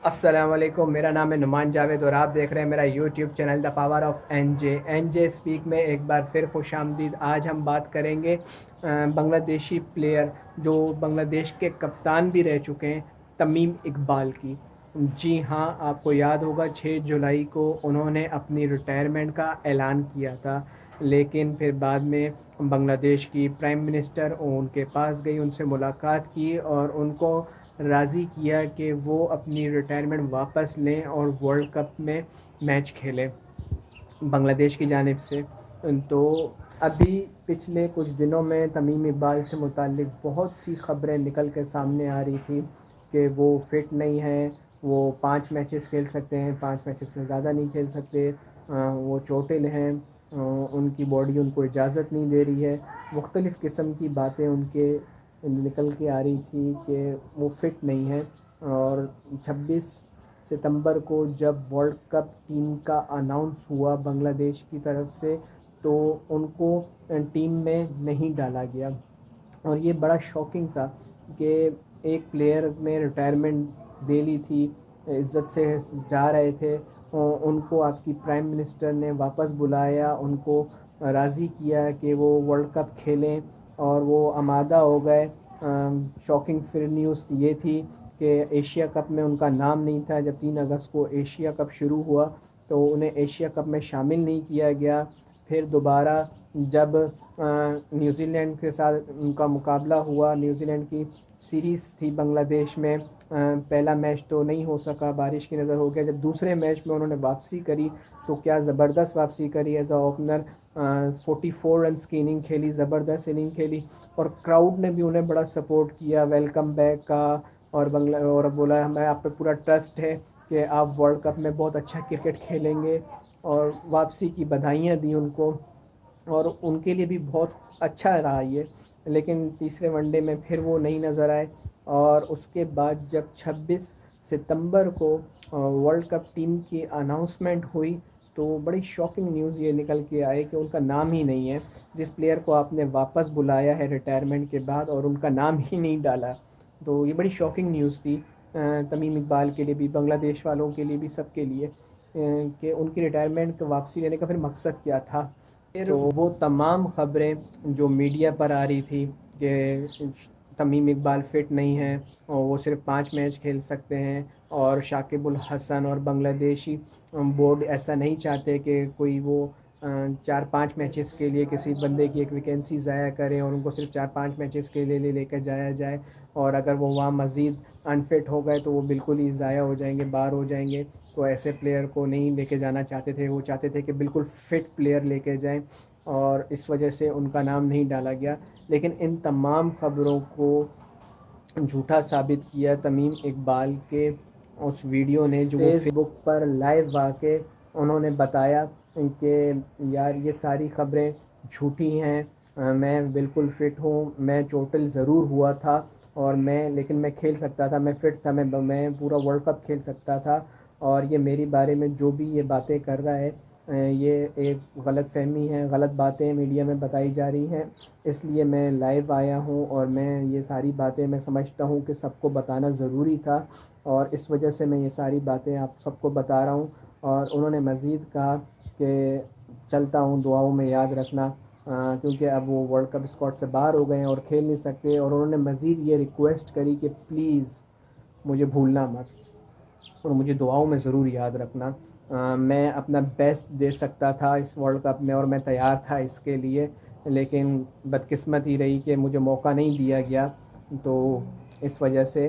السلام علیکم، میرا نام ہے نعمان جاوید اور آپ دیکھ رہے ہیں میرا YouTube channel the power of N J speak میں ایک بار پھر خوش آمدید۔ آج ہم بات کریں گے بنگلہ دیشی پلیئر جو بنگلہ دیش کے کپتان بھی رہ چکے ہیں، تمیم اقبال کی۔ جی ہاں، آپ کو یاد ہوگا 6 جولائی کو انہوں نے اپنی ریٹائرمنٹ کا اعلان کیا تھا، لیکن پھر بعد میں بنگلہ دیش کی پرائم منسٹر ان کے پاس گئی، ان سے ملاقات کی اور ان کو راضی کیا کہ وہ اپنی ریٹائرمنٹ واپس لیں اور ورلڈ کپ میں میچ کھیلیں بنگلہ دیش کی جانب سے۔ تو ابھی پچھلے کچھ دنوں میں تمیم اقبال سے متعلق بہت سی خبریں نکل کے سامنے آ رہی تھی کہ وہ فٹ نہیں ہیں، وہ 5 میچز کھیل سکتے ہیں، 5 میچز سے زیادہ نہیں کھیل سکتے، وہ چوٹل ہیں، ان کی باڈی ان کو اجازت نہیں دے رہی ہے۔ مختلف قسم کی باتیں ان کے نکل کے آ رہی تھی کہ وہ فٹ نہیں ہیں، اور 26 ستمبر کو جب ورلڈ کپ ٹیم کا اناؤنس ہوا بنگلہ دیش کی طرف سے تو ان کو ٹیم میں نہیں ڈالا گیا، اور یہ بڑا شاکنگ تھا کہ ایک پلیئر نے ریٹائرمنٹ دے لی تھی، عزت سے جا رہے تھے، ان کو آپ کی پرائم منسٹر نے واپس بلایا، ان کو راضی کیا کہ وہ ورلڈ کپ کھیلیں اور وہ آمادہ ہو گئے۔ شاکنگ پھر نیوز یہ تھی کہ ایشیا کپ میں ان کا نام نہیں تھا۔ جب 3 اگست کو ایشیا کپ شروع ہوا تو انہیں ایشیا کپ میں شامل نہیں کیا گیا۔ پھر دوبارہ جب نیوزی لینڈ کے ساتھ ان کا مقابلہ ہوا، نیوزی لینڈ کی سیریز تھی بنگلہ دیش میں، پہلا میچ تو نہیں ہو سکا، بارش کی نظر ہو گیا۔ جب دوسرے میچ میں انہوں نے واپسی کری تو کیا زبردست واپسی کری، ایز اے اوپنر 44 رنس کی اننگ کھیلی، زبردست اننگ کھیلی، اور کراؤڈ نے بھی انہیں بڑا سپورٹ کیا، ویلکم بیک کا، اور بولا ہمیں آپ پہ پورا ٹرسٹ ہے کہ آپ ورلڈ کپ میں بہت اچھا کرکٹ کھیلیں گے، اور واپسی کی بدھائیاں دیں ان کو، اور ان کے لیے بھی بہت اچھا رہا یہ۔ لیکن تیسرے ون ڈے میں پھر وہ نہیں نظر آئے، اور اس کے بعد جب 26 ستمبر کو ورلڈ کپ ٹیم کی اناؤنسمنٹ ہوئی تو بڑی شاکنگ نیوز یہ نکل کے آئے کہ ان کا نام ہی نہیں ہے، جس پلیئر کو آپ نے واپس بلایا ہے ریٹائرمنٹ کے بعد اور ان کا نام ہی نہیں ڈالا۔ تو یہ بڑی شاکنگ نیوز تھی تمیم اقبال کے لیے بھی، بنگلہ دیش والوں کے لیے بھی، سب کے لیے، کہ ان کی ریٹائرمنٹ واپسی لینے کا پھر مقصد کیا تھا۔ پھر وہ تمام خبریں جو میڈیا پر آ رہی تھی کہ تمیم اقبال فٹ نہیں ہیں اور وہ صرف 5 میچ کھیل سکتے ہیں، اور شاکب الحسن اور بنگلہ دیشی بورڈ ایسا نہیں چاہتے کہ کوئی وہ 4-5 میچز کے لیے کسی بندے کی ایک ویکینسی ضائع کرے اور ان کو صرف 4-5 میچز کے لیے لے کر جایا جائے، اور اگر وہ وہاں مزید انفٹ ہو گئے تو وہ بالکل ہی ضائع ہو جائیں گے، باہر ہو جائیں گے۔ تو ایسے پلیئر کو نہیں لے کے جانا چاہتے تھے، وہ چاہتے تھے کہ بالکل فٹ پلیئر لے کے جائیں، اور اس وجہ سے ان کا نام نہیں ڈالا گیا۔ لیکن ان تمام خبروں کو جھوٹا ثابت کیا تمیم اقبال کے اس ویڈیو نے جو فیس بک پر لائیو آ کے انہوں نے بتایا کہ یار یہ ساری خبریں جھوٹی ہیں، میں بالکل فٹ ہوں، میں چوٹل ضرور ہوا تھا، اور لیکن میں کھیل سکتا تھا، میں فٹ تھا، میں پورا ورلڈ کپ کھیل سکتا تھا، اور یہ میری بارے میں جو بھی یہ باتیں کر رہا ہے یہ ایک غلط فہمی ہے، غلط باتیں میڈیا میں بتائی جا رہی ہیں، اس لیے میں لائیو آیا ہوں، اور میں یہ ساری باتیں میں سمجھتا ہوں کہ سب کو بتانا ضروری تھا، اور اس وجہ سے میں یہ ساری باتیں آپ سب کو بتا رہا ہوں۔ اور انہوں نے مزید کہا کہ چلتا ہوں، دعاؤں میں یاد رکھنا، کیونکہ اب وہ ورلڈ کپ اسکواڈ سے باہر ہو گئے ہیں اور کھیل نہیں سکتے، اور انہوں نے مزید یہ ریکویسٹ کری کہ پلیز مجھے بھولنا مت اور مجھے دعاؤں میں ضرور یاد رکھنا۔ میں اپنا بیسٹ دے سکتا تھا اس ورلڈ کپ میں اور میں تیار تھا اس کے لیے، لیکن بدقسمت ہی رہی کہ مجھے موقع نہیں دیا گیا، تو اس وجہ سے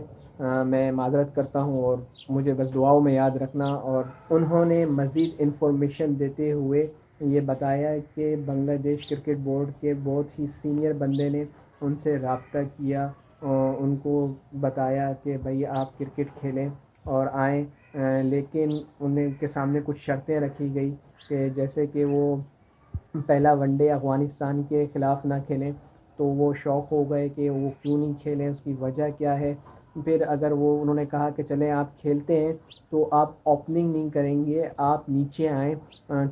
میں معذرت کرتا ہوں، اور مجھے بس دعاؤں میں یاد رکھنا۔ اور انہوں نے مزید انفارمیشن دیتے ہوئے یہ بتایا کہ بنگلہ دیش کرکٹ بورڈ کے بہت ہی سینئر بندے نے ان سے رابطہ کیا، اور ان کو بتایا کہ بھائی آپ کرکٹ کھیلیں اور آئیں، لیکن ان کے سامنے کچھ شرطیں رکھی گئی کہ جیسے کہ وہ پہلا ون ڈے افغانستان کے خلاف نہ کھیلیں، تو وہ شوق ہو گئے کہ وہ کیوں نہیں کھیلیں، اس کی وجہ کیا ہے۔ پھر اگر وہ انہوں نے کہا کہ چلیں آپ کھیلتے ہیں تو آپ اوپننگ نہیں کریں گے، آپ نیچے آئیں،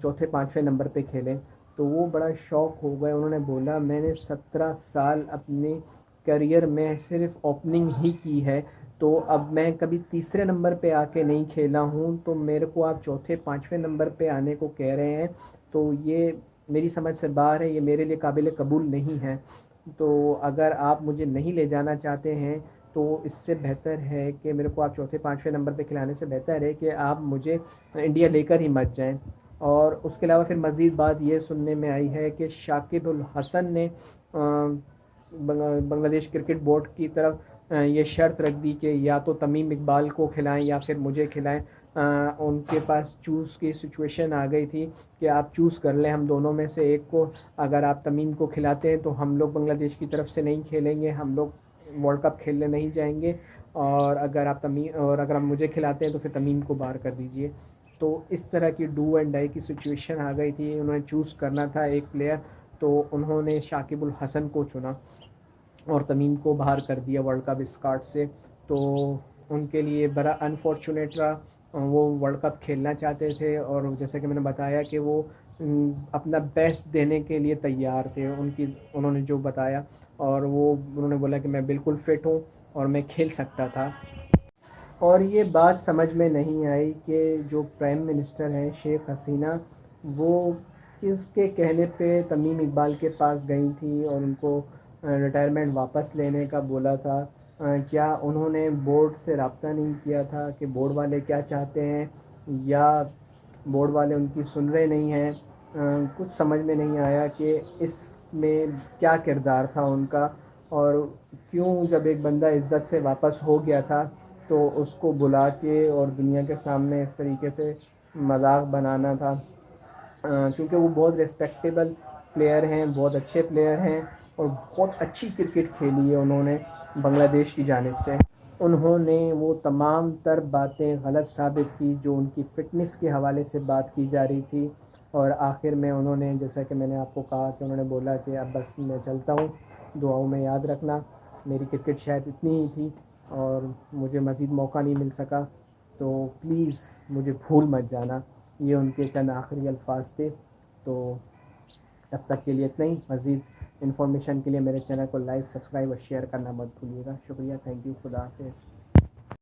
چوتھے 5ویں نمبر پہ کھیلیں، تو وہ بڑا شوق ہو گئے۔ انہوں نے بولا میں نے 17 سال اپنے کیریئر میں صرف اوپننگ ہی کی ہے، تو اب میں کبھی تیسرے نمبر پہ آ کے نہیں کھیلا ہوں، تو میرے کو آپ چوتھے پانچویں نمبر پہ آنے کو کہہ رہے ہیں، تو یہ میری سمجھ سے باہر ہے، یہ میرے لیے قابل قبول نہیں ہے۔ تو اگر آپ مجھے نہیں لے جانا چاہتے ہیں تو اس سے بہتر ہے کہ میرے کو آپ چوتھے پانچویں نمبر پہ کھلانے سے بہتر ہے کہ آپ مجھے انڈیا لے کر ہی مت جائیں۔ اور اس کے علاوہ پھر مزید بات یہ سننے میں آئی ہے کہ شاکب الحسن نے بنگلہ دیش کرکٹ بورڈ کی طرف یہ شرط رکھ دی کہ یا تو تمیم اقبال کو کھلائیں یا پھر مجھے کھلائیں۔ ان کے پاس چوز کی سچویشن آ گئی تھی کہ آپ چوز کر لیں ہم دونوں میں سے ایک کو، اگر آپ تمیم کو کھلاتے ہیں تو ہم لوگ بنگلہ دیش کی طرف سے نہیں کھیلیں گے، ہم لوگ ورلڈ کپ کھیلنے نہیں جائیں گے، اور اگر آپ مجھے کھلاتے ہیں تو پھر تمیم کو باہر کر دیجئے۔ تو اس طرح کی ڈو اینڈ ڈائی کی سچویشن آ گئی تھی، انہوں نے چوز کرنا تھا ایک پلیئر، تو انہوں نے شاکب الحسن کو چنا اور تمیم کو باہر کر دیا ورلڈ کپ اس کارڈ سے۔ تو ان کے لیے بڑا انفارچونیٹ رہا، وہ ورلڈ کپ کھیلنا چاہتے تھے، اور جیسا کہ میں نے بتایا کہ وہ اپنا بیسٹ دینے کے لیے تیار تھے، انہوں نے جو بتایا، اور انہوں نے بولا کہ میں بالکل فٹ ہوں اور میں کھیل سکتا تھا۔ اور یہ بات سمجھ میں نہیں آئی کہ جو پرائم منسٹر ہیں شیخ حسینہ، وہ کس کے کہنے پہ تمیم اقبال کے پاس گئی تھی اور ان کو ریٹائرمنٹ واپس لینے کا بولا تھا؟ کیا انہوں نے بورڈ سے رابطہ نہیں کیا تھا کہ بورڈ والے کیا چاہتے ہیں، یا بورڈ والے ان کی سن رہے نہیں ہیں؟ کچھ سمجھ میں نہیں آیا کہ اس میں کیا کردار تھا ان کا، اور کیوں جب ایک بندہ عزت سے واپس ہو گیا تھا تو اس کو بلا کے اور دنیا کے سامنے اس طریقے سے مذاق بنانا تھا؟ کیونکہ وہ بہت ریسپیکٹیبل پلیئر ہیں، بہت اچھے پلیئر ہیں، اور بہت اچھی کرکٹ کھیلی ہے انہوں نے بنگلہ دیش کی جانب سے۔ انہوں نے وہ تمام تر باتیں غلط ثابت کی جو ان کی فٹنس کے حوالے سے بات کی جا رہی تھی، اور آخر میں انہوں نے، جیسا کہ میں نے آپ کو کہا، کہ انہوں نے بولا کہ اب بس میں چلتا ہوں، دعاؤں میں یاد رکھنا، میری کرکٹ شاید اتنی ہی تھی اور مجھے مزید موقع نہیں مل سکا، تو پلیز مجھے بھول مت جانا۔ یہ ان کے چند آخری الفاظ تھے۔ تو اب تک کے لیے اتنا ہی، مزید انفارمیشن کے لیے میرے چینل کو لائک، سبسکرائب اور شیئر کرنا مت بھولیے گا۔ شکریہ، تھینک یو، خدا حافظ۔